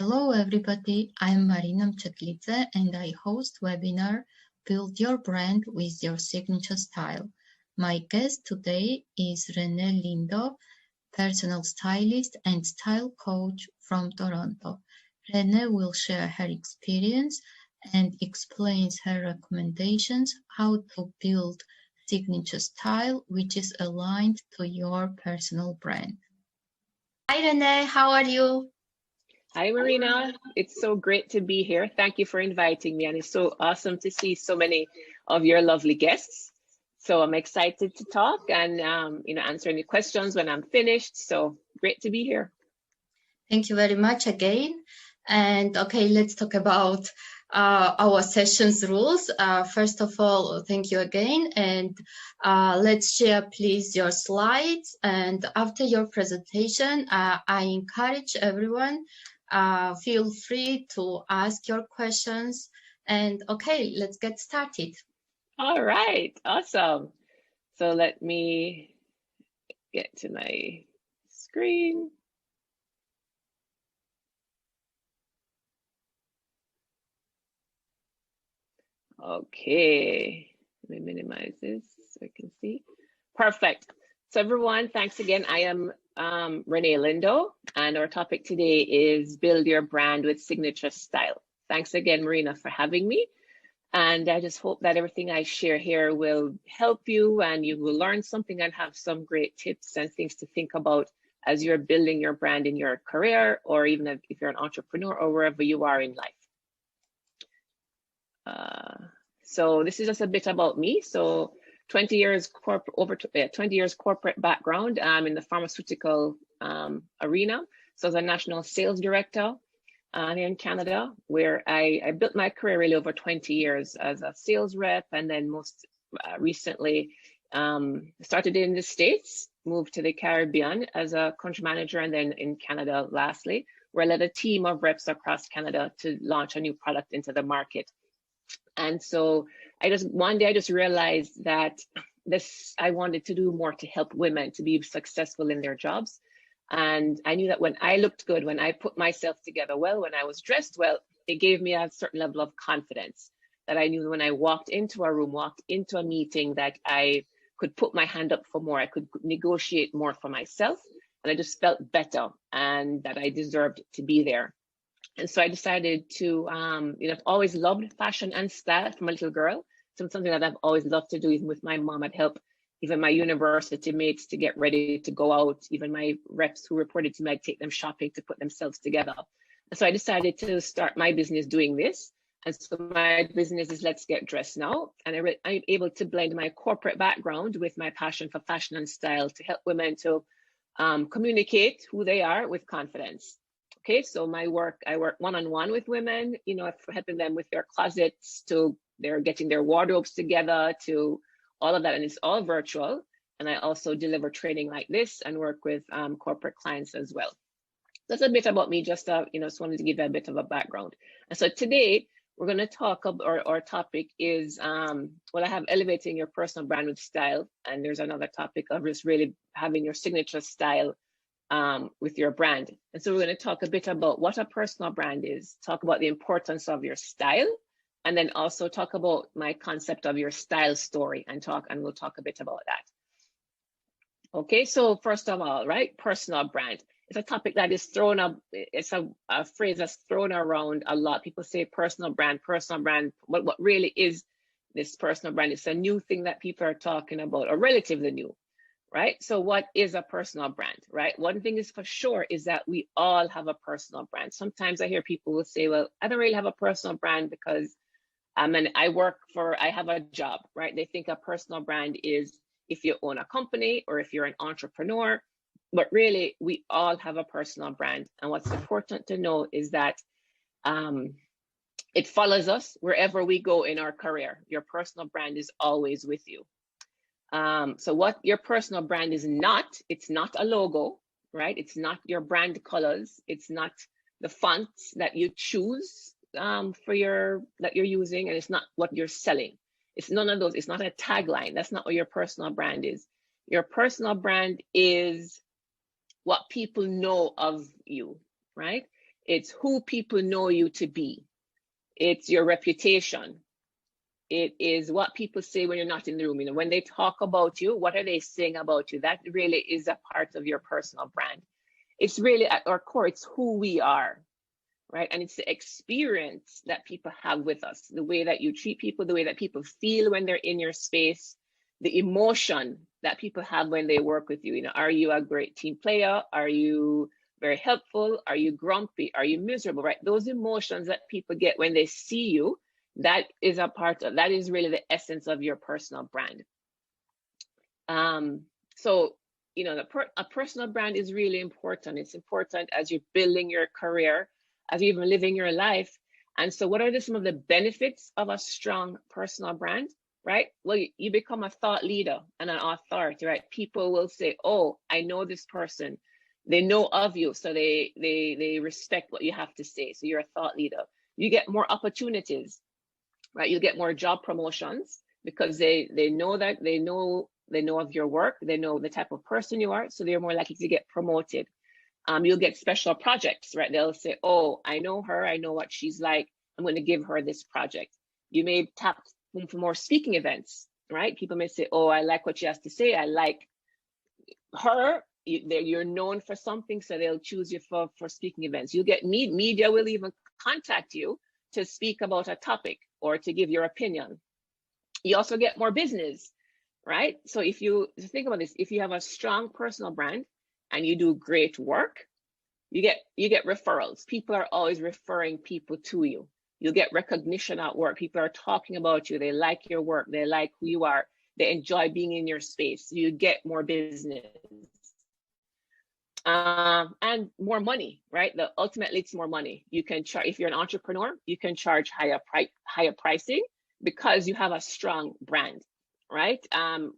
Hello everybody, I'm Marina Mchedlidze and I host webinar Build Your Brand with Your Signature Style. My guest today is Renée Lindo, personal stylist and style coach from Toronto. Renée will share her experience and explains her recommendations how to build signature style which is aligned to your personal brand. Hi Renée, how are you? Hi, Marina. It's so great to be here. Thank you for inviting me. And it's so awesome to see so many of your lovely guests. So I'm excited to talk and, answer any questions when I'm finished. So great to be here. Thank you very much again. And okay, let's talk about our session's rules. First of all, thank you again. And let's share, please, your slides. And after your presentation, I encourage everyone, feel free to ask your questions. And okay, let's get started. All right, awesome. So let me get to my screen. Okay, let me minimize this so I can see. Perfect. So everyone, thanks again. I am Renée Lindo, and our topic today is Build Your Brand with Signature Style. Thanks again, Marina, for having me. And I just hope that everything I share here will help you and you will learn something and have some great tips and things to think about as you're building your brand in your career, or even if you're an entrepreneur or wherever you are in life. So this is just a bit about me. So 20 years corporate background in the pharmaceutical arena. So as a national sales director here in Canada, where I built my career really over 20 years as a sales rep, and then most recently started in the States, moved to the Caribbean as a country manager, and then in Canada lastly, where I led a team of reps across Canada to launch a new product into the market. And so one day I just realized that I wanted to do more to help women to be successful in their jobs. And I knew that when I looked good, when I put myself together well, when I was dressed well, it gave me a certain level of confidence that I knew when I walked into a room, walked into a meeting, that I could put my hand up for more, I could negotiate more for myself, and I just felt better and that I deserved to be there. And so I decided to, I've always loved fashion and style from a little girl. So it's something that I've always loved to do. Even with my mom, I'd help even my university mates to get ready to go out. Even my reps who reported to me, I'd take them shopping to put themselves together. And so I decided to start my business doing this. And so my business is Let's Get Dressed Now. And I'm able to blend my corporate background with my passion for fashion and style to help women to communicate who they are with confidence. Okay, so I work one-on-one with women, helping them with their closets, to they're getting their wardrobes together, to all of that, and it's all virtual. And I also deliver training like this and work with corporate clients as well. That's a bit about me, just wanted to give you a bit of a background. And so today we're going to talk about, our topic is, I have elevating your personal brand with style, and there's another topic of just really having your signature style with your brand. And so we're going to talk a bit about what a personal brand is, talk about the importance of your style, and then also talk about my concept of your style story, and we'll talk a bit about that. Okay, so first of all, right, personal brand. It's a topic that is thrown up, it's a phrase that's thrown around a lot. People say personal brand. What really is this personal brand? It's a new thing that people are talking about, or relatively new. Right? So what is a personal brand, right? One thing is for sure is that we all have a personal brand. Sometimes I hear people will say, well, I don't really have a personal brand because I have a job, right? They think a personal brand is if you own a company or if you're an entrepreneur, but really we all have a personal brand. And what's important to know is that it follows us wherever we go in our career. Your personal brand is always with you. So what your personal brand is not, it's not a logo, right? It's not your brand colors. It's not the fonts that you choose that you're using, and it's not what you're selling. It's none of those. It's not a tagline. That's not what your personal brand is. Your personal brand is what people know of you, right? It's who people know you to be. It's your reputation. It is what people say when you're not in the room. You know, when they talk about you, what are they saying about you? That really is a part of your personal brand. It's really at our core, it's who we are, right? And it's the experience that people have with us, the way that you treat people, the way that people feel when they're in your space, the emotion that people have when they work with you. You know, are you a great team player? Are you very helpful? Are you grumpy? Are you miserable, right? Those emotions that people get when they see you, that is a part of, that is really the essence of your personal brand. So, you know, a personal brand is really important. It's important as you're building your career, as you're even living your life. And so what are some of the benefits of a strong personal brand, right? Well, you become a thought leader and an authority, right? People will say, oh, I know this person. They know of you, so they respect what you have to say. So you're a thought leader. You get more opportunities, right? You get more job promotions because they know that they know of your work. They know the type of person you are, so they're more likely to get promoted. You'll get special projects, right? They'll say, oh, I know her. I know what she's like. I'm going to give her this project. You may tap for more speaking events, right? People may say, oh, I like what she has to say. I like her. You're known for something, so they'll choose you for speaking events. You get media will even contact you to speak about a topic or to give your opinion. You also get more business, right? So if you think about this, if you have a strong personal brand and you do great work, you get referrals. People are always referring people to you. You'll get recognition at work. People are talking about you. They like your work. They like who you are. They enjoy being in your space. So you get more business. And more money, right? Ultimately, it's more money. You can charge, if you're an entrepreneur, you can charge higher pricing because you have a strong brand, right?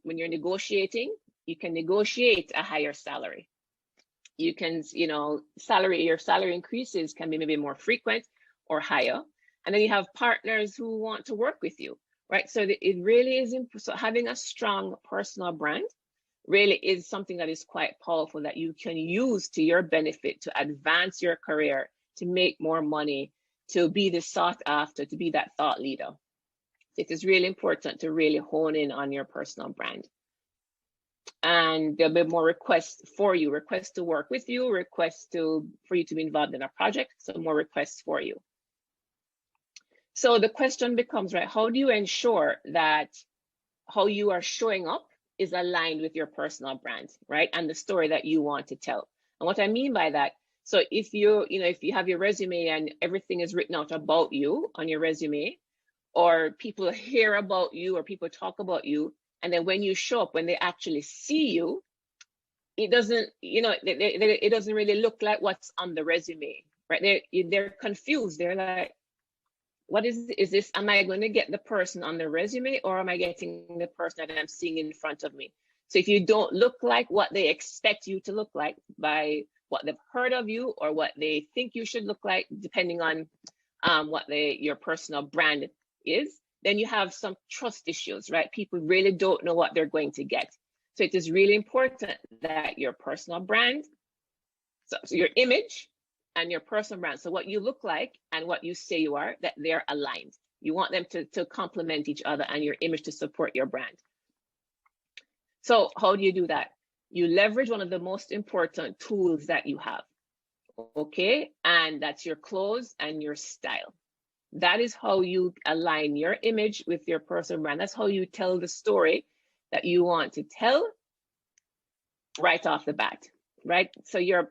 When you're negotiating, you can negotiate a higher salary. You can, you know, your salary increases can be maybe more frequent or higher. And then you have partners who want to work with you, right? So it really is, so having a strong personal brand really is something that is quite powerful that you can use to your benefit to advance your career, to make more money, to be the sought after, to be that thought leader. It is really important to really hone in on your personal brand. And there'll be more requests for you, requests to work with you, requests for you to be involved in a project, so more requests for you. So the question becomes, right, how do you ensure that how you are showing up is aligned with your personal brand, right? And the story that you want to tell. And what I mean by that, so if you have your resume and everything is written out about you on your resume, or people hear about you or people talk about you, and then when you show up, when they actually see you, it doesn't, it doesn't really look like what's on the resume, right? They're confused. They're like, what is this? Am I going to get the person on the resume, or am I getting the person that I'm seeing in front of me? So if you don't look like what they expect you to look like by what they've heard of you or what they think you should look like, depending on what your personal brand is, then you have some trust issues, right? People really don't know what they're going to get. So it is really important that your personal brand, so your image and your personal brand, so what you look like and what you say you are, that they're aligned. You want them to complement each other and your image to support your brand. So how do you do that? You leverage one of the most important tools that you have, okay? And that's your clothes and your style. That is how you align your image with your personal brand. That's how you tell the story that you want to tell right off the bat, right? So your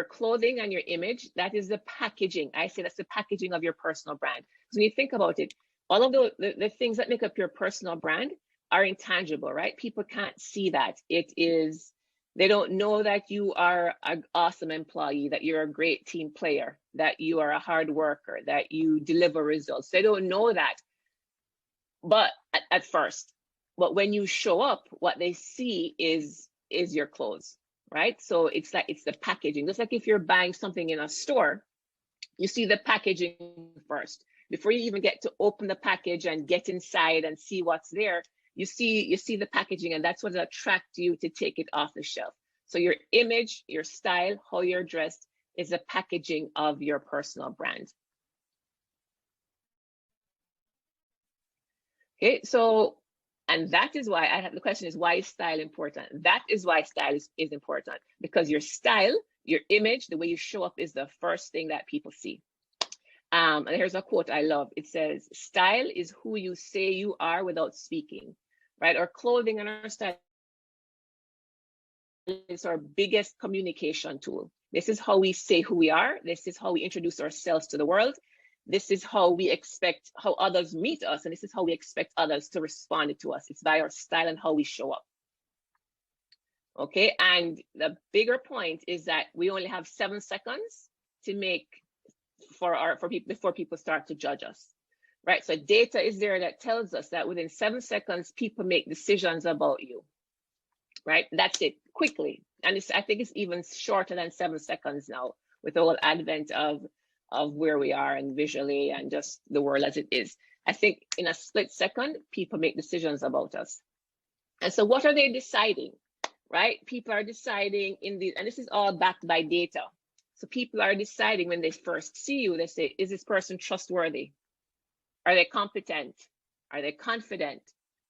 clothing and your image, that is the packaging. I say that's the packaging of your personal brand. So when you think about it, all of the things that make up your personal brand are intangible, right? People can't see that. They don't know that you are an awesome employee, that you're a great team player, that you are a hard worker, that you deliver results. They don't know that, but at first. But when you show up, what they see is your clothes, right? So it's the packaging. Just like if you're buying something in a store, you see the packaging first. Before you even get to open the package and get inside and see what's there, you see the packaging, and that's what attracts you to take it off the shelf. So your image, your style, how you're dressed, is the packaging of your personal brand. Okay, so, and that is why I have the question is, why is style important? That is why style is important, because your style, your image, the way you show up is the first thing that people see. And here's a quote I love. It says, style is who you say you are without speaking, right? Our clothing and our style is our biggest communication tool. This is how we say who we are. This is how we introduce ourselves to the world. This is how we expect how others meet us. And this is how we expect others to respond to us. It's by our style and how we show up. Okay, and the bigger point is that we only have 7 seconds to make for people before people start to judge us, right? So data is there that tells us that within 7 seconds, people make decisions about you, right? That's it, quickly. And I think it's even shorter than 7 seconds now with the whole advent of where we are and visually and just the world as it is. I think in a split second, people make decisions about us. And so what are they deciding, right? People are deciding and this is all backed by data. So people are deciding when they first see you, they say, is this person trustworthy? Are they competent? Are they confident?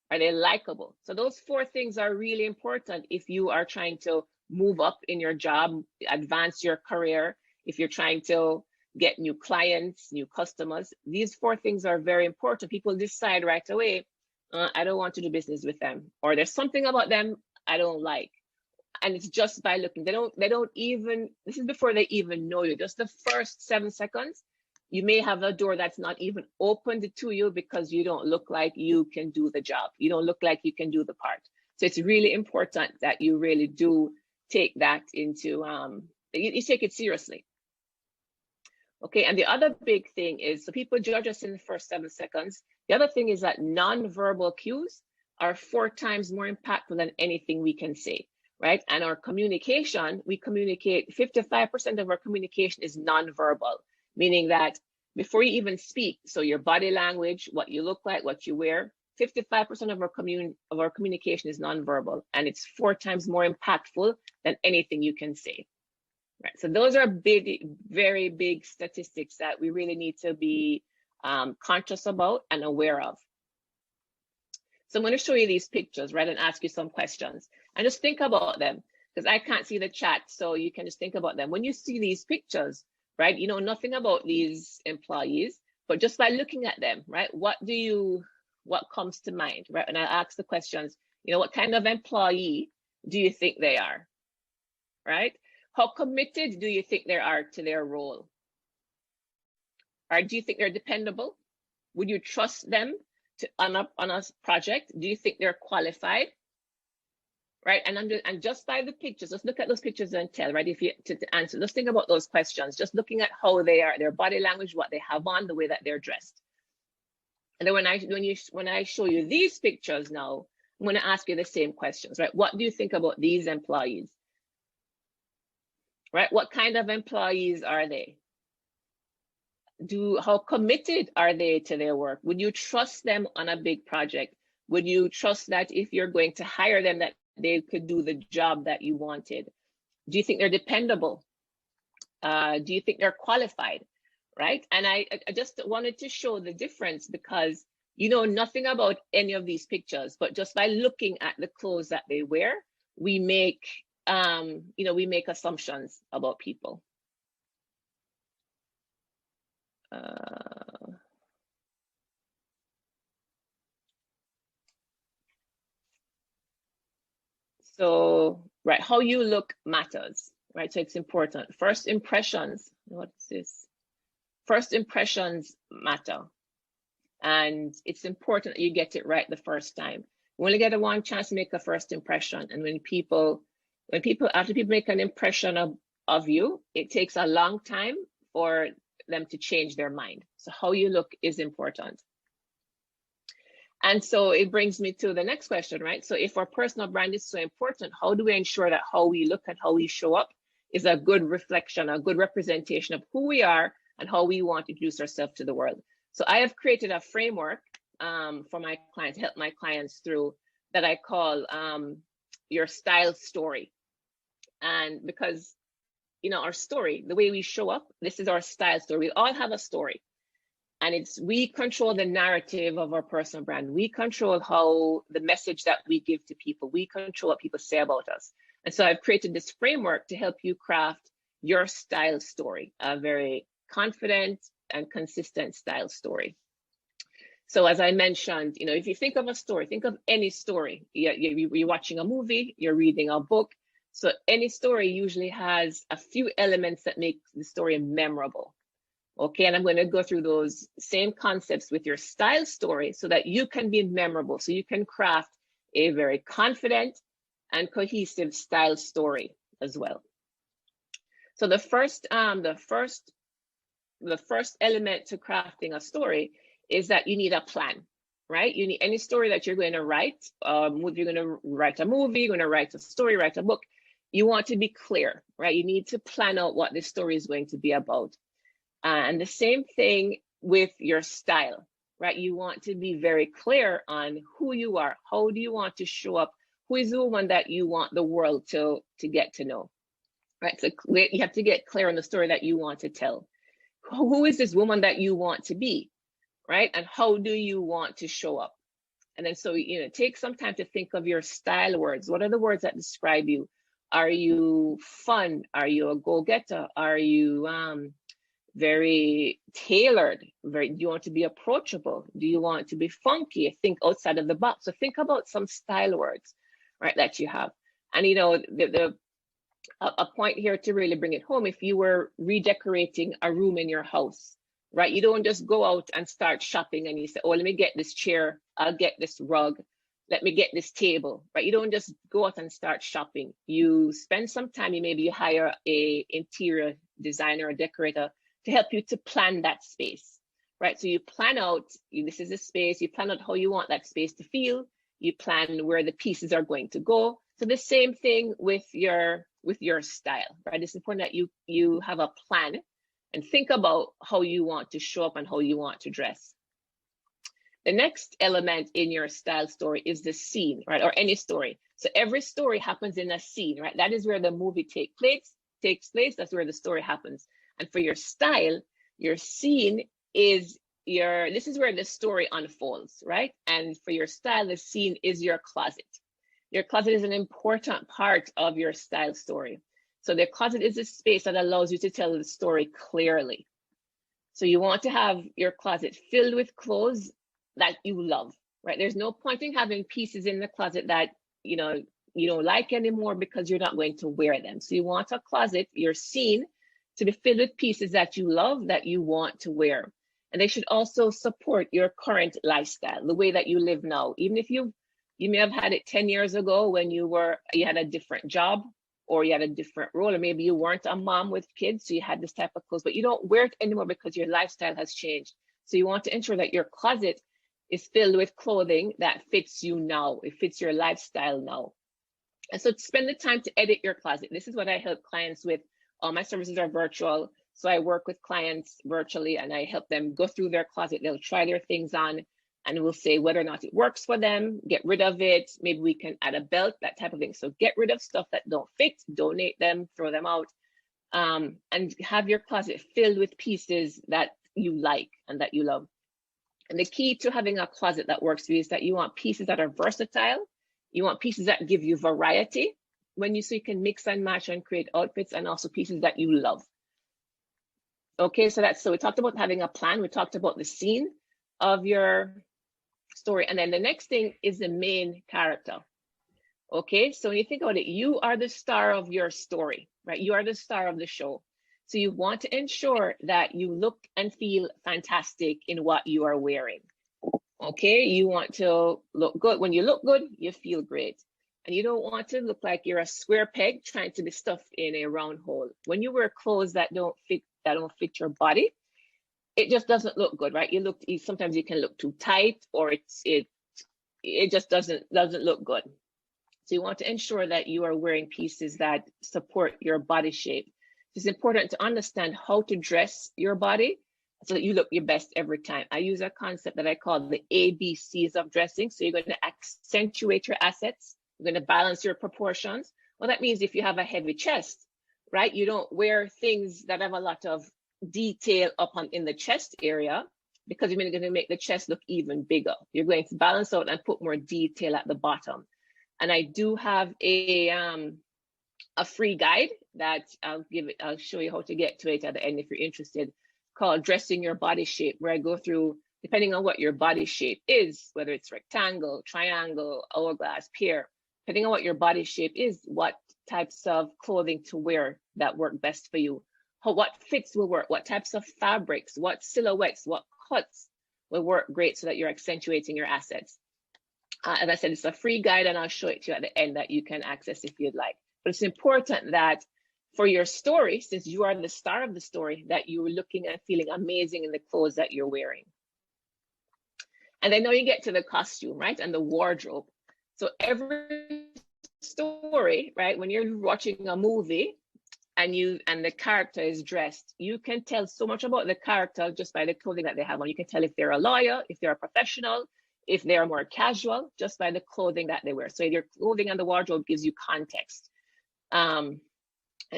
Are they likable? So those 4 things are really important if you are trying to move up in your job, advance your career, if you're trying to get new clients, new customers. These 4 things are very important. People decide right away, I don't want to do business with them, or there's something about them I don't like. And it's just by looking. They don't even, this is before they even know you. Just the first 7 seconds, you may have a door that's not even opened to you because you don't look like you can do the job. You don't look like you can do the part. So it's really important that you really do take that into, you take it seriously. Okay, and the other big thing is, so people judge us in the first 7 seconds. The other thing is that non-verbal cues are 4 times more impactful than anything we can say, right? And our communication, we communicate, 55% of our communication is non-verbal, meaning that before you even speak, so your body language, what you look like, what you wear, 55% of our communication is non-verbal, and it's 4 times more impactful than anything you can say. Right, so those are big, very big statistics that we really need to be conscious about and aware of. So I'm going to show you these pictures, right, and ask you some questions. And just think about them, because I can't see the chat, so you can just think about them. When you see these pictures, right, you know nothing about these employees, but just by looking at them, right, what comes to mind, right? And I ask the questions, you know, what kind of employee do you think they are, right? How committed do you think they are to their role? Or do you think they're dependable? Would you trust them on a project? Do you think they're qualified? Right, and just by the pictures, just look at those pictures and tell, right? If you to answer, just think about those questions. Just looking at how they are, their body language, what they have on, the way that they're dressed. And then when I show you these pictures now, I'm going to ask you the same questions, right? What do you think about these employees? Right, what kind of employees are they? How committed are they to their work? Would you trust them on a big project? Would you trust that if you're going to hire them, that they could do the job that you wanted? Do you think they're dependable? Do you think they're qualified? Right, and I just wanted to show the difference, because you know nothing about any of these pictures, but just by looking at the clothes that they wear, we make we make assumptions about people. So, right, how you look matters, right? So it's important. First impressions, what's this? First impressions matter. And it's important that you get it right the first time. You only get one chance to make a first impression. And after people make an impression of you, it takes a long time for them to change their mind. So how you look is important. And so it brings me to the next question, right? So if our personal brand is so important, how do we ensure that how we look and how we show up is a good reflection, a good representation of who we are and how we want to introduce ourselves to the world? So I have created a framework for my clients, help my clients through, that I call your style story. And because our story, the way we show up, this is our style story. We all have a story. And we control the narrative of our personal brand. We control how the message that we give to people. We control what people say about us. And so I've created this framework to help you craft your style story, a very confident and consistent style story. So as I mentioned, if you think of a story, think of any story. You're watching a movie, you're reading a book. So any story usually has a few elements that make the story memorable. Okay, and I'm going to go through those same concepts with your style story so that you can be memorable, so you can craft a very confident and cohesive style story as well. So the first element to crafting a story is that you need a plan, right? You need any story that you're going to write. If you're going to write a movie, you're going to write a story, write a book. You want to be clear, right? You need to plan out what this story is going to be about. And the same thing with your style, right? You want to be very clear on who you are. How do you want to show up? Who is the one that you want the world to get to know, right? So you have to get clear on the story that you want to tell. Who is this woman that you want to be, right? And how do you want to show up? And then so, take some time to think of your style words. What are the words that describe you? Are you fun? Are you a go-getter? Are you very tailored? Do you want to be approachable? Do you want to be funky? Think outside of the box. So think about some style words, right, that you have. And a point here to really bring it home, if you were redecorating a room in your house, right, you don't just go out and start shopping and you say, oh, let me get this chair, I'll get this rug, let me get this table, right? You don't just go out and start shopping. You spend some time, maybe you hire a interior designer or decorator to help you to plan that space, right? So you plan out, this is a space, you plan out how you want that space to feel, you plan where the pieces are going to go. So the same thing with your style, right? It's important that you have a plan and think about how you want to show up and how you want to dress. The next element in your style story is the scene, right? Or any story. So every story happens in a scene, right? That is where the movie takes place. That's where the story happens. And for your style, your scene is this is where the story unfolds, right? And for your style, the scene is your closet. Your closet is an important part of your style story. So the closet is a space that allows you to tell the story clearly. So you want to have your closet filled with clothes that you love, right? There's no point in having pieces in the closet that you don't like anymore because you're not going to wear them. So you want a closet, your scene, to be filled with pieces that you love, that you want to wear. And they should also support your current lifestyle, the way that you live now. Even if you may have had it 10 years ago when you had a different job, or you had a different role, or maybe you weren't a mom with kids, so you had this type of clothes, but you don't wear it anymore because your lifestyle has changed. So you want to ensure that your closet is filled with clothing that fits you now. It fits your lifestyle now. And so spend the time to edit your closet. This is what I help clients with. All my services are virtual. So I work with clients virtually and I help them go through their closet. They'll try their things on and we'll say whether or not it works for them, get rid of it. Maybe we can add a belt, that type of thing. So get rid of stuff that don't fit, donate them, throw them out, and have your closet filled with pieces that you like and that you love. And the key to having a closet that works for you is that you want pieces that are versatile. You want pieces that give you variety so you can mix and match and create outfits, and also pieces that you love. Okay, so we talked about having a plan. We talked about the scene of your story. And then the next thing is the main character. Okay, so when you think about it, you are the star of your story, right? You are the star of the show. So you want to ensure that you look and feel fantastic in what you are wearing. Okay, you want to look good. When you look good, you feel great. And you don't want to look like you're a square peg trying to be stuffed in a round hole. When you wear clothes that don't fit your body, it just doesn't look good, right? Sometimes you can look too tight, or it just doesn't look good. So you want to ensure that you are wearing pieces that support your body shape. It's important to understand how to dress your body so that you look your best every time. I use a concept that I call the ABCs of dressing. So you're going to accentuate your assets. You're going to balance your proportions. Well, that means if you have a heavy chest, right? You don't wear things that have a lot of detail up in the chest area, because you're going to make the chest look even bigger. You're going to balance out and put more detail at the bottom. And I do have a free guide that I'll show you how to get to it at the end if you're interested, called Dressing Your Body Shape, where I go through, depending on what your body shape is, whether it's rectangle, triangle, hourglass, pear, depending on what your body shape is, what types of clothing to wear that work best for you, what fits will work, what types of fabrics, what silhouettes, what cuts will work great so that you're accentuating your assets. As I said, it's a free guide, and I'll show it to you at the end that you can access if you'd like. But it's important that for your story, since you are the star of the story, that you're looking and feeling amazing in the clothes that you're wearing. And then now you get to the costume, right? And the wardrobe. So every story, right? When you're watching a movie and the character is dressed, you can tell so much about the character just by the clothing that they have on. You can tell if they're a lawyer, if they're a professional, if they're more casual, just by the clothing that they wear. So your clothing and the wardrobe gives you context.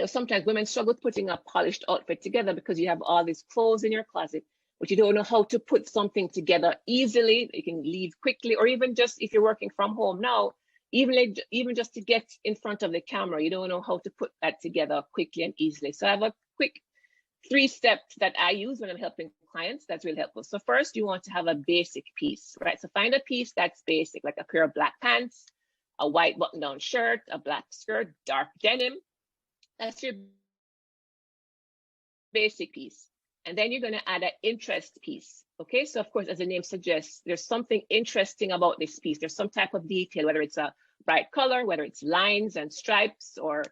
Sometimes women struggle putting a polished outfit together because you have all these clothes in your closet, but you don't know how to put something together easily. You can leave quickly, or even just if you're working from home now, even just to get in front of the camera, you don't know how to put that together quickly and easily. So I have a quick 3 steps that I use when I'm helping clients that's really helpful. So first, you want to have a basic piece, right? So find a piece that's basic, like a pair of black pants, a white button-down shirt, a black skirt, dark denim. That's your basic piece. And then you're going to add an interest piece. Okay, so of course, as the name suggests, there's something interesting about this piece. There's some type of detail, whether it's a bright color, whether it's lines and stripes, or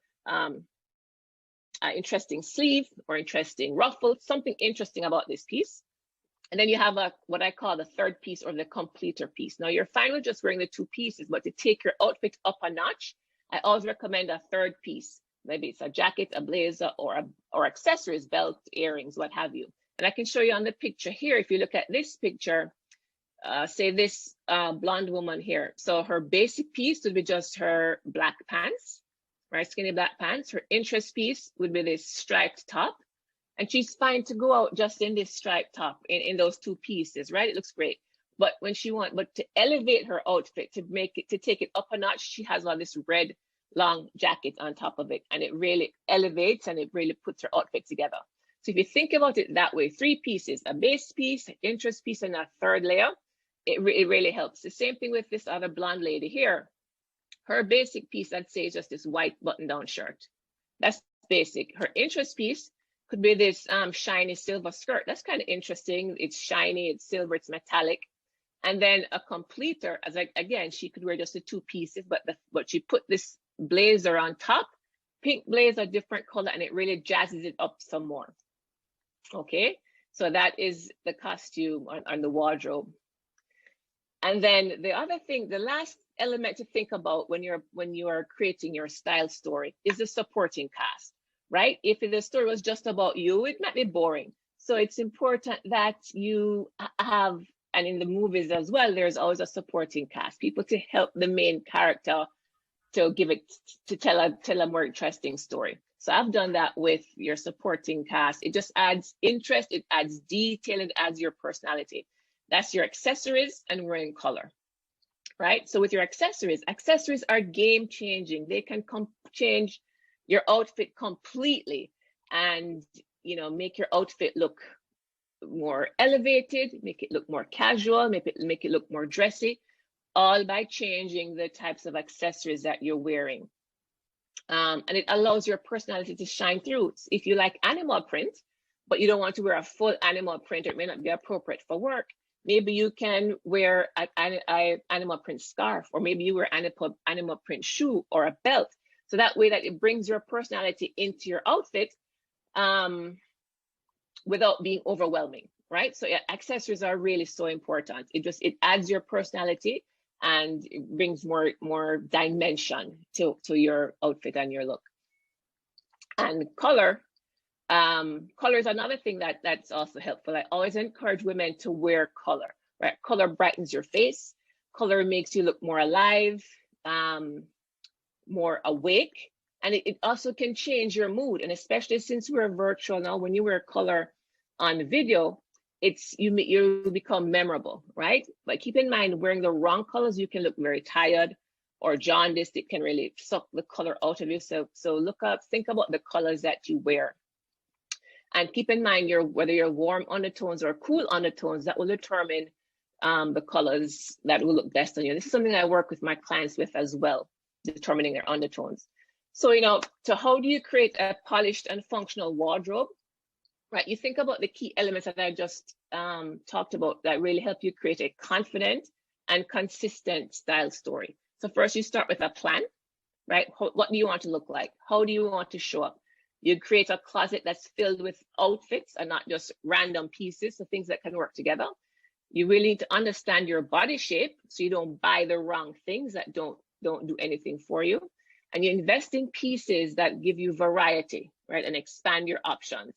interesting sleeve or interesting ruffle, something interesting about this piece. And then you have what I call the third piece, or the completer piece. Now you're fine with just wearing the 2 pieces, but to take your outfit up a notch, I always recommend a third piece. Maybe it's a jacket, a blazer, or accessories, belt, earrings, what have you. And I can show you on the picture here. If you look at this picture, say this blonde woman here. So her basic piece would be just her black pants, right? Skinny black pants. Her interest piece would be this striped top. And she's fine to go out just in this striped top, in those 2 pieces, right? It looks great. But when but to elevate her outfit, to take it up a notch, she has all this red long jacket on top of it, and it really elevates and it really puts her outfit together. So if you think about it that way, 3 pieces, a base piece, an interest piece, and a third layer, it really helps. The same thing with this other blonde lady here. Her basic piece, I'd say, is just this white button-down shirt. That's basic. Her interest piece could be this shiny silver skirt. That's kind of interesting. It's shiny, it's silver, it's metallic. And then a completer, again, she could wear just the 2 pieces, but she put this blazer on top, pink blazer, different color, and it really jazzes it up some more. Okay, so that is the costume on the wardrobe. And then the other thing, the last element to think about when you are creating your style story is the supporting cast, right? If the story was just about you, it might be boring. So it's important that you have, and in the movies as well, there's always a supporting cast, people to help the main character to tell a more interesting story. So I've done that with your supporting cast. It just adds interest, it adds detail, it adds your personality. That's your accessories, and we're in color, right? So with your accessories are game changing. They can change your outfit completely, and make your outfit look more elevated, make it look more casual, make it look more dressy, all by changing the types of accessories that you're wearing. And it allows your personality to shine through. If you like animal print, but you don't want to wear a full animal print, it may not be appropriate for work, maybe you can wear an animal print scarf, or maybe you wear animal print shoe or a belt. So that way that it brings your personality into your outfit without being overwhelming, right? So yeah, accessories are really so important. It adds your personality, and it brings more dimension to your outfit and your look. And color is another thing that's also helpful. I always encourage women to wear color, right? Color brightens your face. Color makes you look more alive, more awake, And it also can change your mood. And especially since we're virtual now, when you wear color on video, you become memorable, right? But keep in mind, wearing the wrong colors, you can look very tired or jaundiced. It can really suck the color out of you. So think about the colors that you wear. And keep in mind whether you're warm undertones or cool undertones, that will determine the colors that will look best on you. This is something I work with my clients with as well, determining their undertones. So, how do you create a polished and functional wardrobe? Right, you think about the key elements that I just talked about that really help you create a confident and consistent style story. So first you start with a plan, right? What do you want to look like? How do you want to show up? You create a closet that's filled with outfits and not just random pieces, so things that can work together. You really need to understand your body shape so you don't buy the wrong things that don't do anything for you. And you invest in pieces that give you variety, right? And expand your options.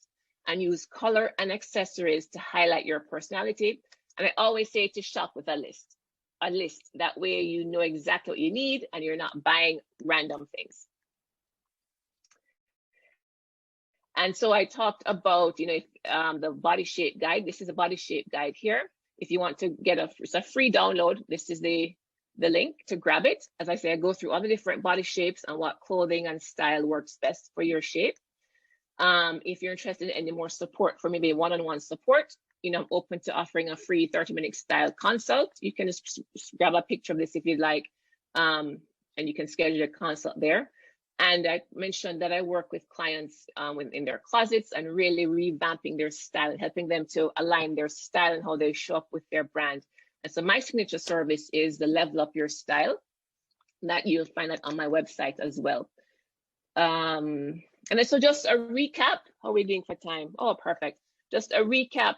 And use color and accessories to highlight your personality. And I always say to shop with a list. That way you know exactly what you need and you're not buying random things. And so I talked about, the body shape guide. This is a body shape guide here. If you want to get it's a free download, this is the link to grab it. As I say, I go through all the different body shapes and what clothing and style works best for your shape. If you're interested in any more support for maybe one-on-one support, I'm open to offering a free 30-minute style consult. You can just grab a picture of this if you'd like, and you can schedule a consult there. And I mentioned that I work with clients in their closets and really revamping their style and helping them to align their style and how they show up with their brand. And so my signature service is the Level Up Your Style. That you'll find that on my website as well. And then so just a recap, how are we doing for time? Oh, perfect. Just a recap.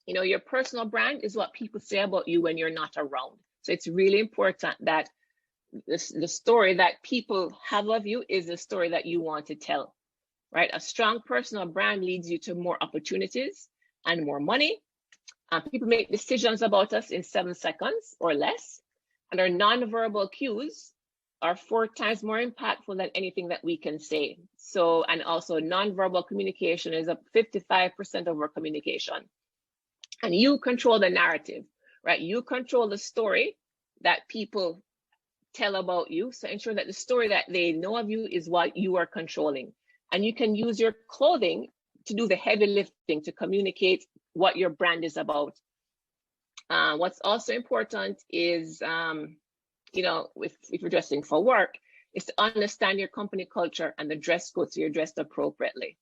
Your personal brand is what people say about you when you're not around. So it's really important that the story that people have of you is the story that you want to tell, right? A strong personal brand leads you to more opportunities and more money. People make decisions about us in 7 seconds or less, and our nonverbal cues are 4 times more impactful than anything that we can say. So, and also nonverbal communication is up 55% of our communication. And you control the narrative, right? You control the story that people tell about you. So ensure that the story that they know of you is what you are controlling. And you can use your clothing to do the heavy lifting to communicate what your brand is about. What's also important is, if you're dressing for work, is to understand your company culture and the dress code so you're dressed appropriately.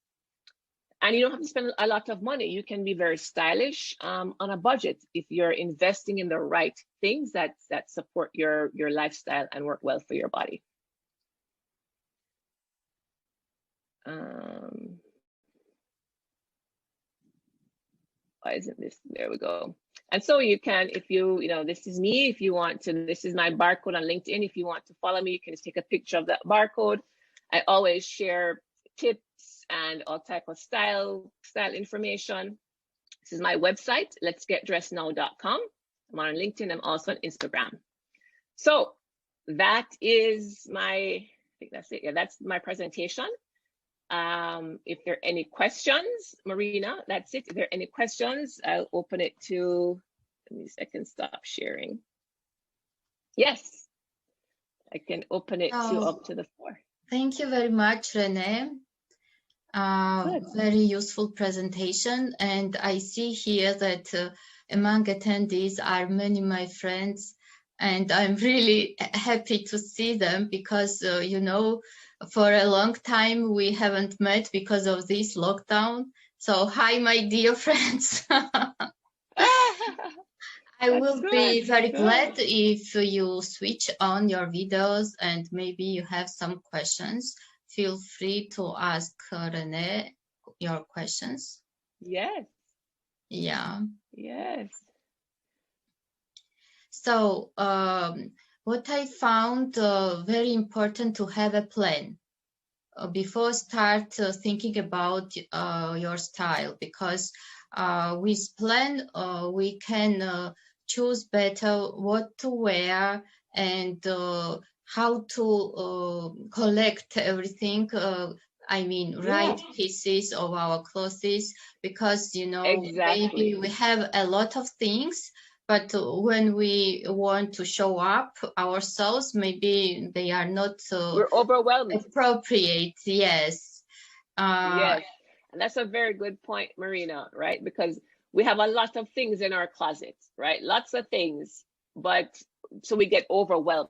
And you don't have to spend a lot of money. You can be very stylish on a budget if you're investing in the right things that support your lifestyle and work well for your body. Why isn't this? There we go. And so you can, if this is me, if you want to, this is my barcode on LinkedIn. If you want to follow me, you can just take a picture of that barcode. I always share tips and all type of style information. This is my website, letsgetdressednow.com. I'm on LinkedIn. I'm also on Instagram. So that is I think that's it. Yeah, that's my presentation. If there are any questions, Marina, that's it. If there are any questions, I'll open it to, I can stop sharing. Yes, I can open it up to the floor. Thank you very much, Renée. Very useful presentation. And I see here that among attendees are many of my friends, and I'm really happy to see them because, for a long time we haven't met because of this lockdown. So hi, my dear friends. I will be very glad if you switch on your videos and maybe you have some questions. Feel free to ask Renée your questions. Yes. Yeah. Yes. So what I found very important to have a plan before start thinking about your style, because with plan we can choose better what to wear and how to collect everything. I mean, right pieces of our clothes, because, you know, maybe we have a lot of things, but when we want to show up ourselves, maybe they are not we're overwhelmed. Appropriate. Yes. Yes, and that's a very good point, Marina, right? Because we have a lot of things in our closet, right? Lots of things, but so we get overwhelmed.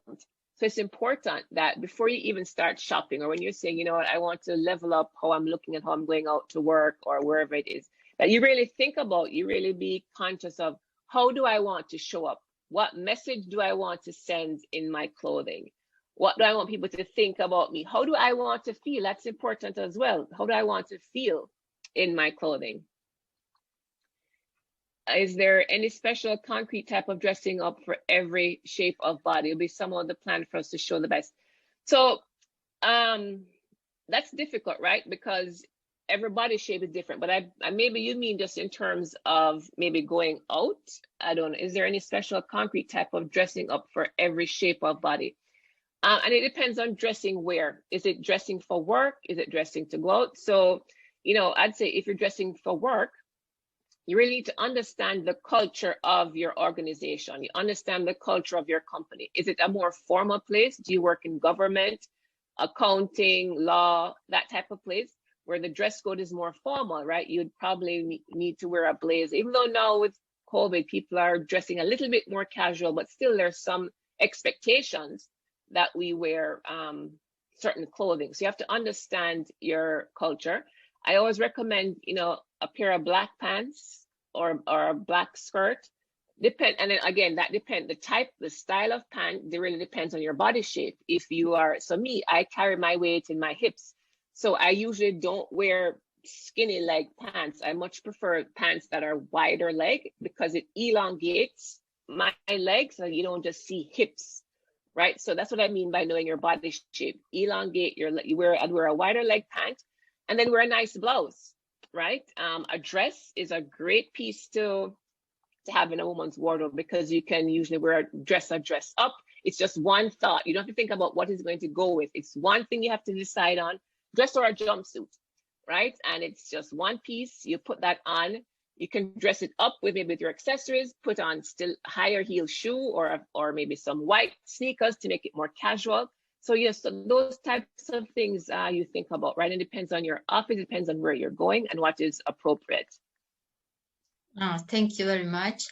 So it's important that before you even start shopping, or when you're saying, you know what, I want to level up how I'm looking at how I'm going out to work or wherever it is, that you really think about, you really be conscious of, how do I want to show up? What message do I want to send in my clothing? What do I want people to think about me? How do I want to feel? That's important as well. How do I want to feel in my clothing? Is there any special concrete type of dressing up for every shape of body? It'll be some of the plan for us to show the best. So that's difficult, right? Because every body shape is different, but I maybe you mean just in terms of maybe going out. I don't know. Is there any special concrete type of dressing up for every shape of body? And it depends on dressing where. Is it dressing for work? Is it dressing to go out? So, you know, I'd say if you're dressing for work, you really need to understand the culture of your organization. You understand the culture of your company. Is it a more formal place? Do you work in government, accounting, law, that type of place where the dress code is more formal, right? You'd probably need to wear a blazer. Even though now with COVID, people are dressing a little bit more casual, but still there's some expectations that we wear certain clothing. So you have to understand your culture. I always recommend, you know, a pair of black pants or a black skirt. And then again, that depends, the type, the style of pant, it really depends on your body shape. If you are, so me, I carry my weight in my hips. So I usually don't wear skinny leg pants. I much prefer pants that are wider leg because it elongates my legs so you don't just see hips. Right, so that's what I mean by knowing your body shape. Elongate I'd wear a wider leg pant, and then wear a nice blouse. Right, a dress is a great piece to have in a woman's wardrobe because you can usually wear a dress up. It's just one thought. You don't have to think about what is going to go with. It's one thing you have to decide on: dress or a jumpsuit, right? And it's just one piece. You put that on. You can dress it up with maybe with your accessories, put on still higher heel shoe or maybe some white sneakers to make it more casual. So yes, so those types of things you think about, right? And it depends on your office, it depends on where you're going and what is appropriate. Oh, thank you very much.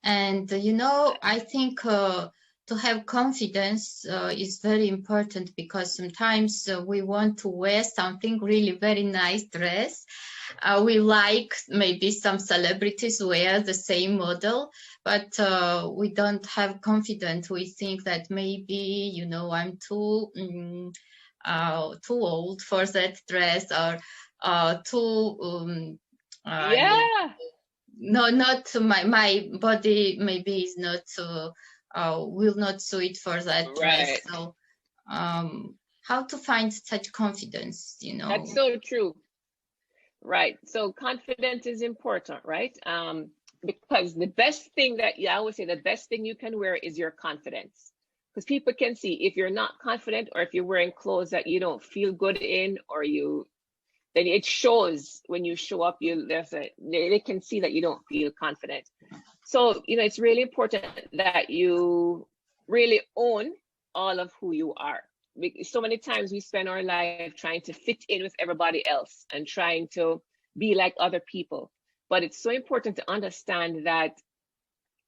And you know, I think to have confidence is very important because sometimes we want to wear something really very nice dress. We like maybe some celebrities wear the same model, but we don't have confidence. We think that maybe, you know, I'm too old for that dress or no, not my body maybe is not will not suit for that dress. Right. So how to find such confidence, you know? That's so true. Right. So confidence is important, right? Because the best thing I always say, the best thing you can wear is your confidence. Because people can see if you're not confident or if you're wearing clothes that you don't feel good in, then it shows when you show up, they can see that you don't feel confident. So, you know, it's really important that you really own all of who you are. So many times we spend our life trying to fit in with everybody else and trying to be like other people. But it's so important to understand that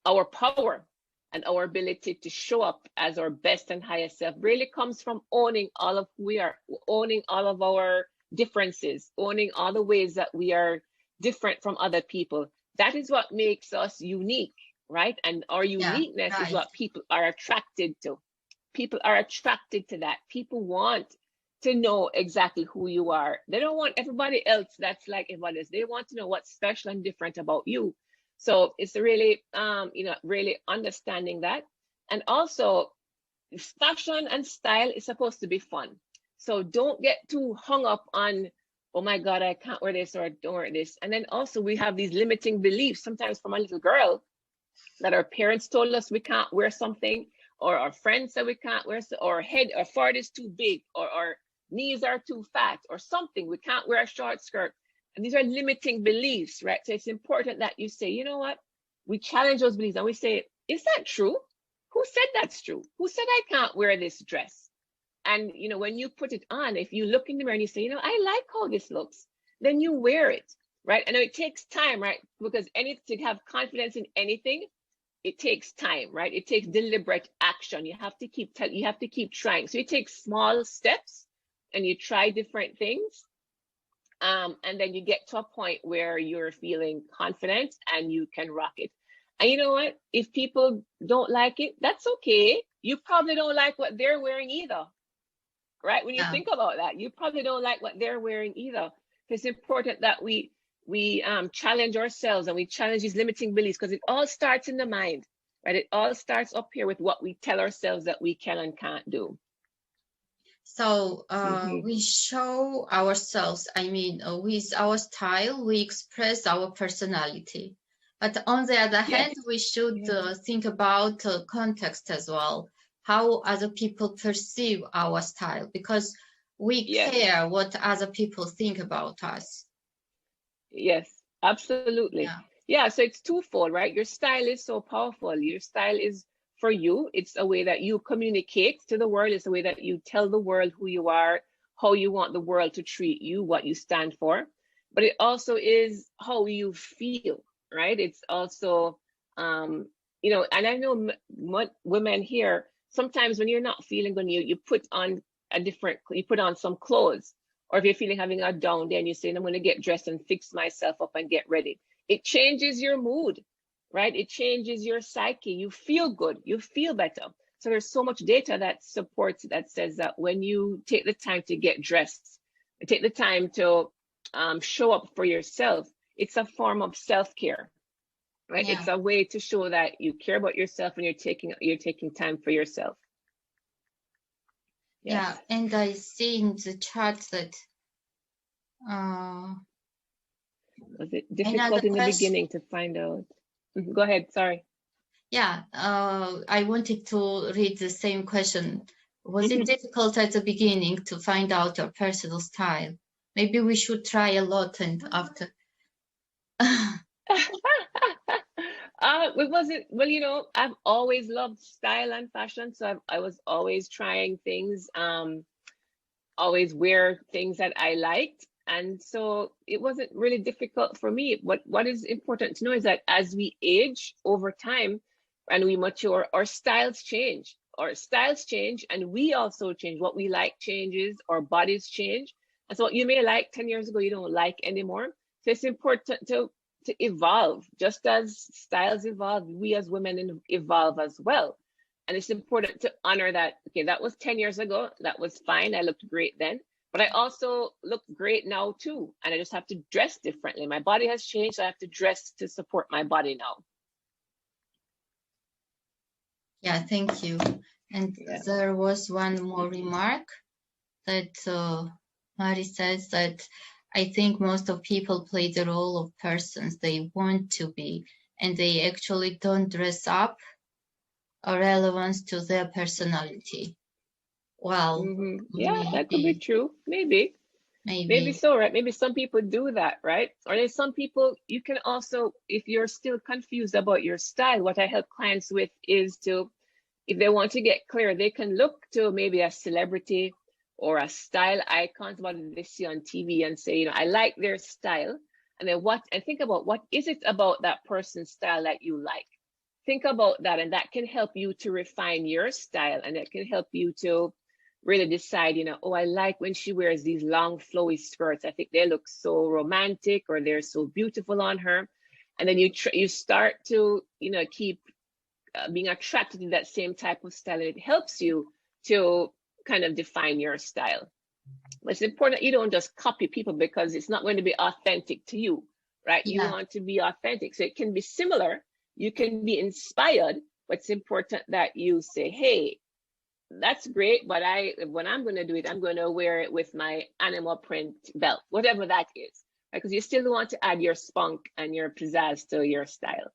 our power and our ability to show up as our best and highest self really comes from owning all of who we are, owning all of our differences, owning all the ways that we are different from other people. That is what makes us unique, right? And our uniqueness is what people are attracted to. People are attracted to that. People want to know exactly who you are. They don't want everybody else that's like everybody else. They want to know what's special and different about you. So it's really, you know, really understanding that. And also, fashion and style is supposed to be fun. So don't get too hung up on, oh my God, I can't wear this or I don't wear this. And then also we have these limiting beliefs sometimes from a little girl that our parents told us we can't wear something, or our friends said we can't wear, or head or forehead is too big, or our knees are too fat, or something. We can't wear a short skirt. And these are limiting beliefs, right? So it's important that you say, you know what? We challenge those beliefs and we say, is that true? Who said that's true? Who said I can't wear this dress? And you know, when you put it on, if you look in the mirror and you say, you know, I like how this looks, then you wear it, right? And it takes time, right? Because to have confidence in anything, it takes time, right? It takes deliberate action. You have to keep trying. So you take small steps and you try different things. And then you get to a point where you're feeling confident and you can rock it. And you know what? If people don't like it, that's okay. You probably don't like what they're wearing either, right? When you think about that, you probably don't like what they're wearing either. It's important that we challenge ourselves and we challenge these limiting beliefs, because it all starts in the mind, right? It all starts up here with what we tell ourselves that we can and can't do. So we show ourselves, I mean, with our style, we express our personality. But on the other hand, we should think about context as well, how other people perceive our style, because we care what other people think about us. Yes, absolutely. Yeah, so it's twofold, right? Your style is so powerful. Your style is for you. It's a way that you communicate to the world. It's a way that you tell the world who you are, how you want the world to treat you, what you stand for. But it also is how you feel, right? It's also, you know, and I know women here, sometimes when you're not feeling good, you put on you put on some clothes. Or if you're feeling having a down day and you say, I'm going to get dressed and fix myself up and get ready. It changes your mood, right? It changes your psyche. You feel good. You feel better. So there's so much data that supports, that says that when you take the time to get dressed, take the time to show up for yourself, it's a form of self-care, right? It's a way to show that you care about yourself and you're taking time for yourself. Yeah, and I see in the chart that was it difficult in the beginning to find out? Go ahead, sorry. Yeah, I wanted to read the same question. Was it difficult at the beginning to find out your personal style? Maybe we should try a lot and after. It wasn't, well, you know, I've always loved style and fashion, so I was always trying things, always wear things that I liked, and so it wasn't really difficult for me. What is important to know is that as we age over time and we mature, our styles change. And we also change. What we like changes, our bodies change, and so what you may like 10 years ago, you don't like anymore. So it's important to evolve. Just as styles evolve, we as women evolve as well. And it's important to honor that, okay, that was 10 years ago, that was fine, I looked great then, but I also look great now too, and I just have to dress differently. My body has changed, so I have to dress to support my body now. Yeah, thank you. And there was one more remark that Mari says that I think most of people play the role of persons they want to be, and they actually don't dress up a relevance to their personality. Well, yeah, that could be true. Maybe so, right? Maybe some people do that, right? Or there's some people, you can also, if you're still confused about your style, what I help clients with is to, if they want to get clear, they can look to maybe a celebrity or a style icon, somebody they see on TV, and say, you know, I like their style. And then think about what is it about that person's style that you like? Think about that, and that can help you to refine your style, and it can help you to really decide, you know, oh, I like when she wears these long flowy skirts. I think they look so romantic, or they're so beautiful on her. And then you start to, you know, keep being attracted to that same type of style, and it helps you to kind of define your style. But it's important that you don't just copy people, because it's not going to be authentic to you, right? You want to be authentic. So it can be similar, you can be inspired, but it's important that you say, hey, that's great, but when I'm going to do it, I'm going to wear it with my animal print belt, whatever that is, because you still want to add your spunk and your pizzazz to your style.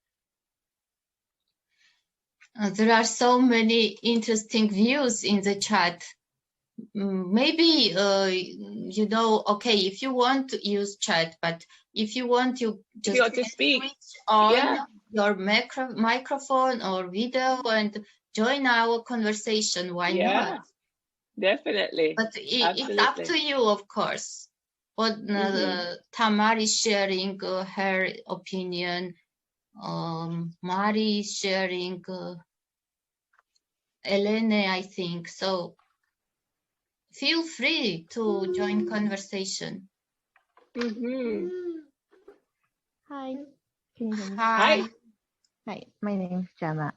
There are so many interesting views in the chat. Maybe, you know, okay, if you want to use chat, but if you want, you just to speak, switch on your microphone or video and join our conversation. Why not? Definitely. But it's up to you, of course. But Tamar is sharing her opinion. Mari is sharing Elene, I think. So feel free to join conversation. Hi. Can you hear me? Hi. Hi. My name's Gemma.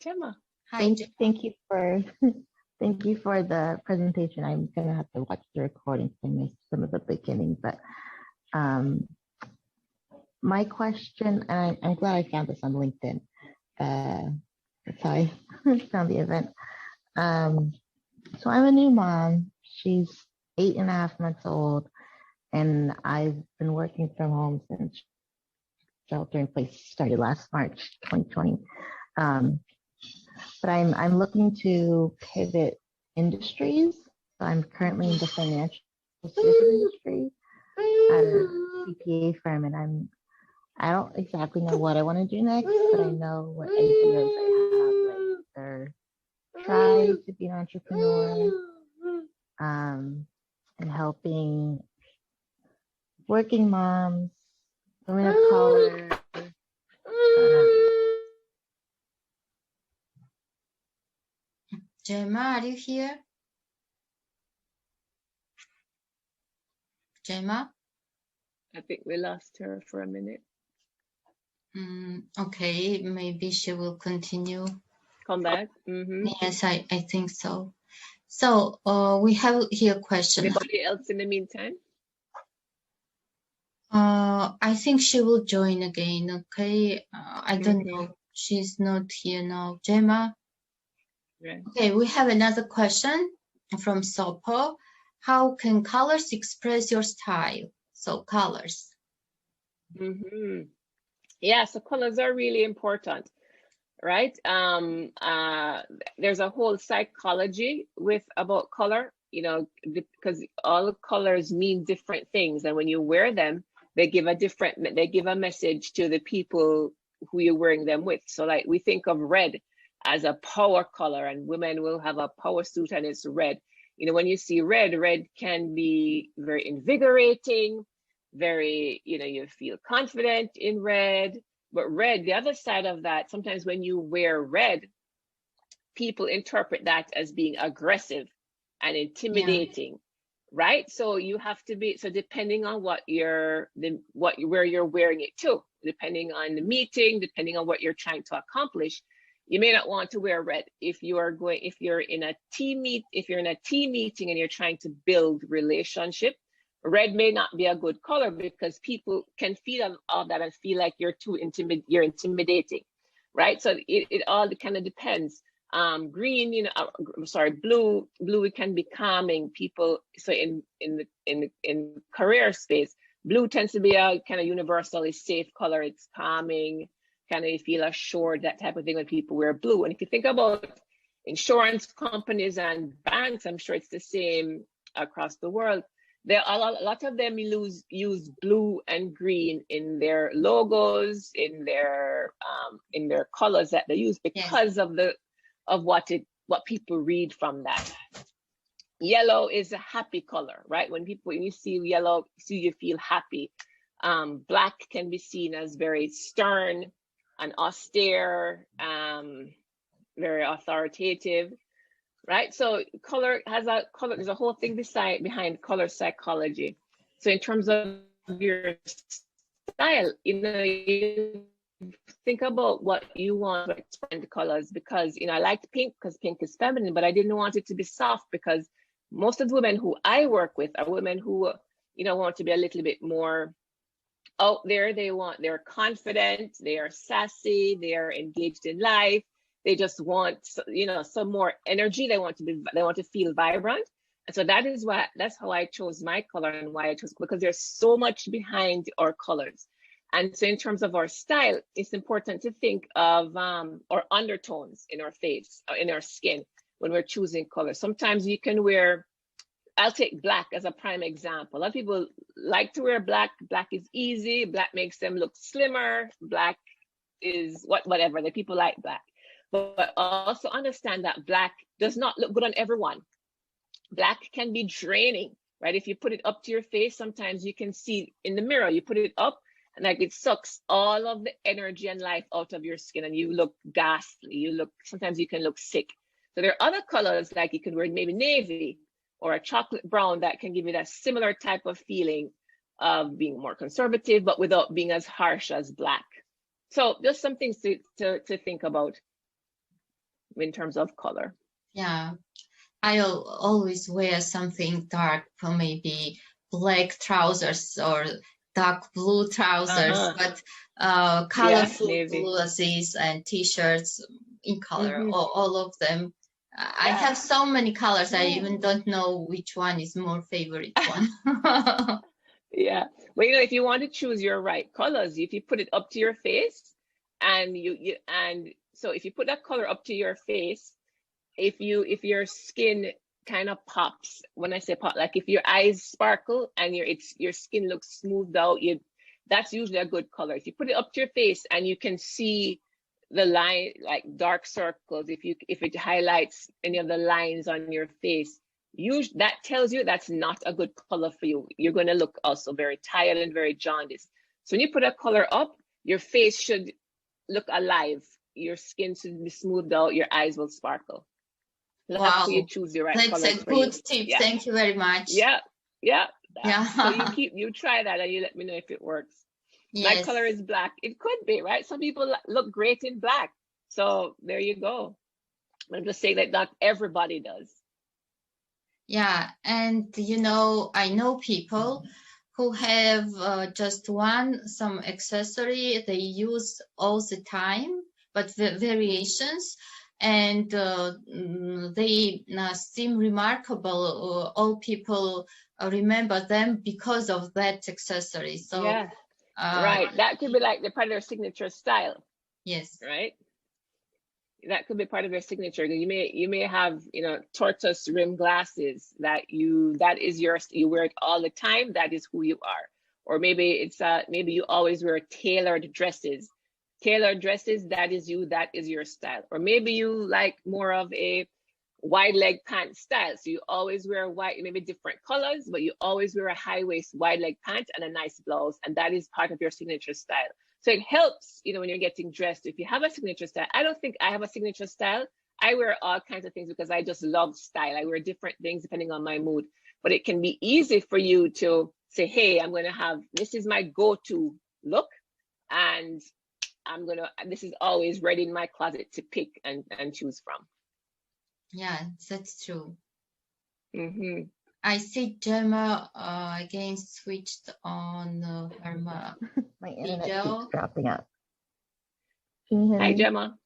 Gemma. Hi. Thank you for thank you for the presentation. I'm gonna have to watch the recording because I missed some of the beginning. But my question, and I'm glad I found this on LinkedIn. That's how I found the event. So I'm a new mom. She's 8.5 months old, and I've been working from home since shelter in place started last March 2020. But I'm looking to pivot industries. So I'm currently in the financial services industry at a CPA firm, and I don't exactly know what I want to do next, but I know what ideas I have. Like either try to be an entrepreneur, and helping working moms, women of color. Gemma, are you here? Gemma? I think we lost her for a minute. Okay, maybe she will continue. Come back. Yes, I think so. So we have here a question. Anybody else in the meantime? I think she will join again, okay? I don't know. She's not here now. Gemma? Right. Okay, we have another question from Sopo. How can colors express your style? So colors. Yeah, so colors are really important, right? There's a whole psychology about color, you know, because all colors mean different things, and when you wear them, they give a message to the people who you're wearing them with. So like we think of red as a power color, and women will have a power suit and it's red. You know, when you see red can be very invigorating, very, you know, you feel confident in red. But red, the other side of that, sometimes when you wear red, people interpret that as being aggressive and intimidating, right? So you have to be, so depending on where you're wearing it to, depending on the meeting, depending on what you're trying to accomplish, you may not want to wear red. If you're in a team meeting and you're trying to build relationship, red may not be a good color because people can feed off that and feel like you're intimidating, right? So it all kind of depends. Green, you know, blue, it can be calming people. So in the career space, blue tends to be a kind of universally safe color. It's calming, kind of you feel assured, that type of thing when people wear blue. And if you think about insurance companies and banks, I'm sure it's the same across the world. There are a lot of them use blue and green in their logos, in their colors that they use because of what people read from that. Yellow is a happy color, right? When you see yellow, you feel happy. Black can be seen as very stern and austere, very authoritative, right? So there's a whole thing behind color psychology. So in terms of your style, you know, you think about what you want to express the colors, because, you know, I liked pink because pink is feminine, but I didn't want it to be soft because most of the women who I work with are women who, you know, want to be a little bit more out there. They're confident, they are sassy, they are engaged in life. They just want, you know, some more energy. They want to feel vibrant. And so that's how I chose my color and why I chose, because there's so much behind our colors. And so in terms of our style, it's important to think of our undertones in our face, or in our skin when we're choosing color. Sometimes you can wear, I'll take black as a prime example. A lot of people like to wear black. Black is easy. Black makes them look slimmer. Black is whatever. The people like black. But also understand that black does not look good on everyone. Black can be draining, right? If you put it up to your face, sometimes you can see in the mirror, you put it up and like it sucks all of the energy and life out of your skin and you look ghastly. Sometimes you can look sick. So there are other colors, like you could wear maybe navy or a chocolate brown, that can give you that similar type of feeling of being more conservative, but without being as harsh as black. So just some things to think about in terms of color. Yeah, I'll always wear something dark, maybe black trousers or dark blue trousers, but colorful blouses and t-shirts in color, all of them. I have so many colors, I even don't know which one is more favorite one. Yeah, well, you know, if you want to choose your right colors, if you put it up to your face, and so if you put that color up to your face, if your skin kind of pops, when I say pop, like if your eyes sparkle and your skin looks smoothed out, that's usually a good color. If you put it up to your face and you can see the line, like dark circles, if it highlights any of the lines on your face, that tells you that's not a good color for you. You're going to look also very tired and very jaundiced. So when you put a color up, your face should look alive. Your skin should be smoothed out. Your eyes will sparkle. That's how you choose your right color. That's a good tip. Yeah. Thank you very much. Yeah. So you try that and you let me know if it works. Yes. My color is black. It could be, right? Some people look great in black. So there you go. I'm just saying that not everybody does. Yeah, and you know, I know people who have just some accessory they use all the time, but variations, and they seem remarkable. All people remember them because of that accessory. So yeah, right, that could be like the part of their signature style. Yes, right. That could be part of your signature. You may have, you know, tortoise rim glasses that you wear it all the time. That is who you are. Or maybe maybe you always wear tailored dresses. Tailored dresses, that is you. That is your style. Or maybe you like more of a wide leg pant style. So you always wear white, maybe different colors, but you always wear a high waist wide leg pant and a nice blouse, and that is part of your signature style. So it helps, you know, when you're getting dressed, if you have a signature style. I don't think I have a signature style. I wear all kinds of things because I just love style. I wear different things depending on my mood, but it can be easy for you to say, hey, I'm going to have, this is my go-to look, and this is always ready in my closet to pick and choose from. Yeah, that's true. Mm-hmm. I see Gemma again switched on her my internet video. keeps dropping out. Can you hear me? Hi, Gemma.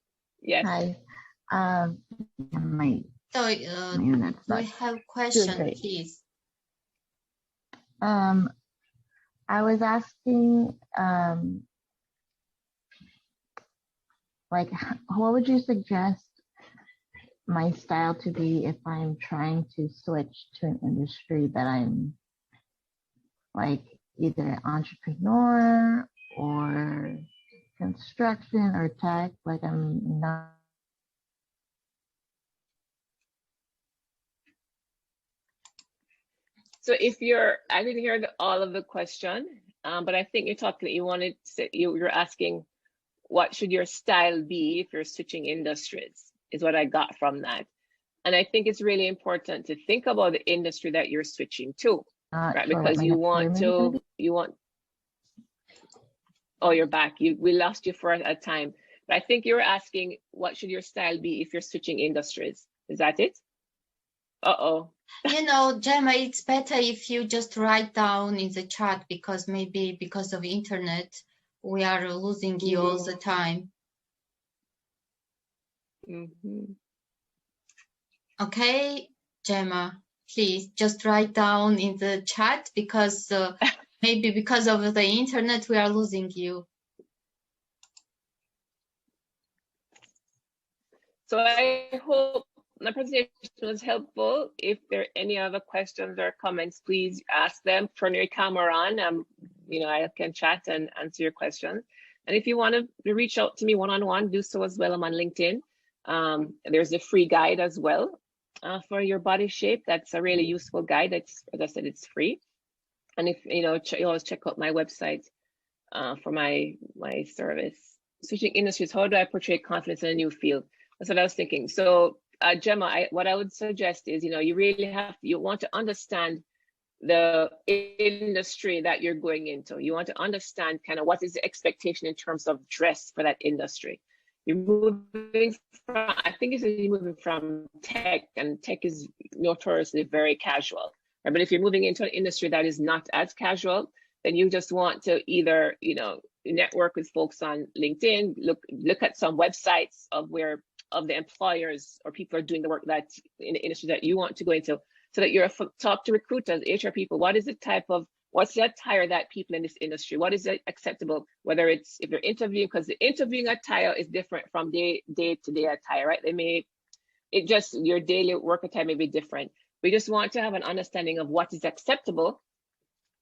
Yes. Hi. So we have questions, please. I was asking, like, what would you suggest my style to be if I'm trying to switch to an industry that I'm like either an entrepreneur or construction or tech, like I'm not. So if I didn't hear all of the question, but I think you're asking what should your style be if you're switching industries, is what I got from that. And I think it's really important to think about the industry that you're switching to, right? Sure, because oh, you're back. We lost you for a time. But I think you're asking what should your style be if you're switching industries. Is that it? Uh-oh. You know, Gemma, it's better if you just write down in the chat, because maybe because of internet, we are losing you all the time. Mm-hmm. Okay, Gemma, please just write down in the chat, because Maybe because of the internet, we are losing you. So I hope my presentation was helpful. If there are any other questions or comments, please ask them. Turn your camera on. You know, I can chat and answer your questions. And if you want to reach out to me one-on-one, do so as well. I'm on LinkedIn. There's a free guide as well for your body shape. That's a really useful guide. It's, as I said, it's free. And if you know, you always check out my website for my service. Switching industries, how do I portray confidence in a new field? That's what I was thinking. So Gemma, what I would suggest is, you know, you really you want to understand the industry that you're going into. You want to understand kind of what is the expectation in terms of dress for that industry. You're moving from, I think you're moving from tech, and tech is notoriously very casual. Right? But if you're moving into an industry that is not as casual, then you just want to either, you know, network with folks on LinkedIn, look at some websites of the employers or people are doing the work that in the industry that you want to go into, so that you're talk to recruiters, HR people. What's the attire that people in this industry, what is acceptable? Whether it's, if you're interviewing, because the interviewing attire is different from day to day attire, right? Your daily work attire may be different. We just want to have an understanding of what is acceptable,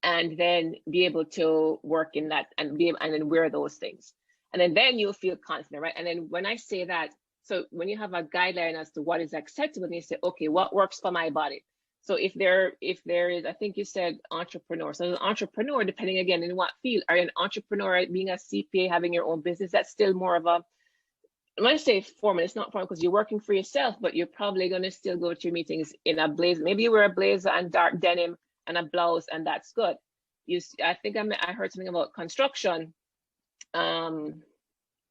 and then be able to work in that and then wear those things. And then you'll feel confident, right? And then when I say that, so when you have a guideline as to what is acceptable, then you say, okay, what works for my body? So if there is, I think you said entrepreneur. So as an entrepreneur, depending again in what field, are you an entrepreneur, being a CPA, having your own business? That's still more of a, I'm going to say formal. It's not formal because you're working for yourself, but you're probably going to still go to your meetings in a blazer. Maybe you wear a blazer and dark denim and a blouse, and that's good. I think I heard something about construction,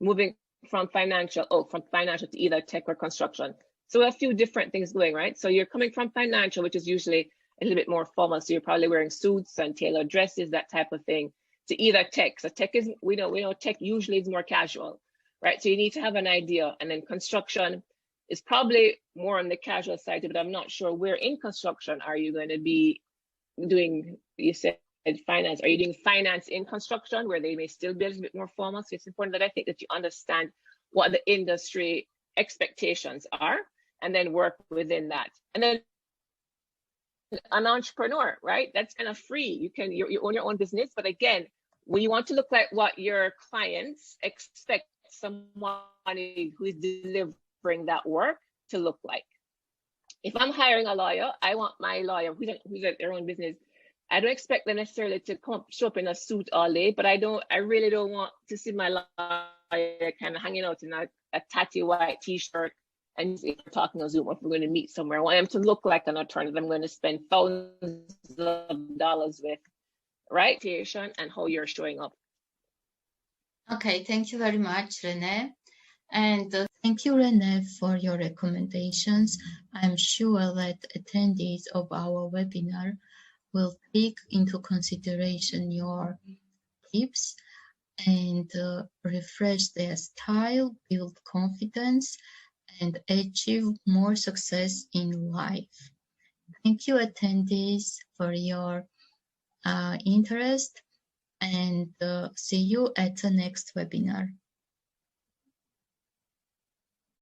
moving from financial to either tech or construction. So a few different things going, right? So you're coming from financial, which is usually a little bit more formal. So you're probably wearing suits and tailored dresses, that type of thing, to either tech. So tech is, we know tech usually is more casual, right? So you need to have an idea. And then construction is probably more on the casual side, but I'm not sure where in construction are you going to be doing, you said finance. Are you doing finance in construction where they may still be a little bit more formal? So it's important that I think that you understand what the industry expectations are and then work within that. And then an entrepreneur, right? That's kind of free. You own your own business, but again, when you want to look like what your clients expect someone who is delivering that work to look like. If I'm hiring a lawyer, I want my lawyer who's at their own business. I don't expect them necessarily to show up in a suit all day, but I really don't want to see my lawyer kind of hanging out in a tatty white t-shirt and if we're talking on Zoom, or if we're going to meet somewhere. I want them to look like an attorney that I'm going to spend thousands of dollars with, right? And how you're showing up. Okay, thank you very much, Renée. And thank you, Renée, for your recommendations. I'm sure that attendees of our webinar will take into consideration your tips and refresh their style, build confidence, and achieve more success in life. Thank you, attendees, for your interest, and see you at the next webinar.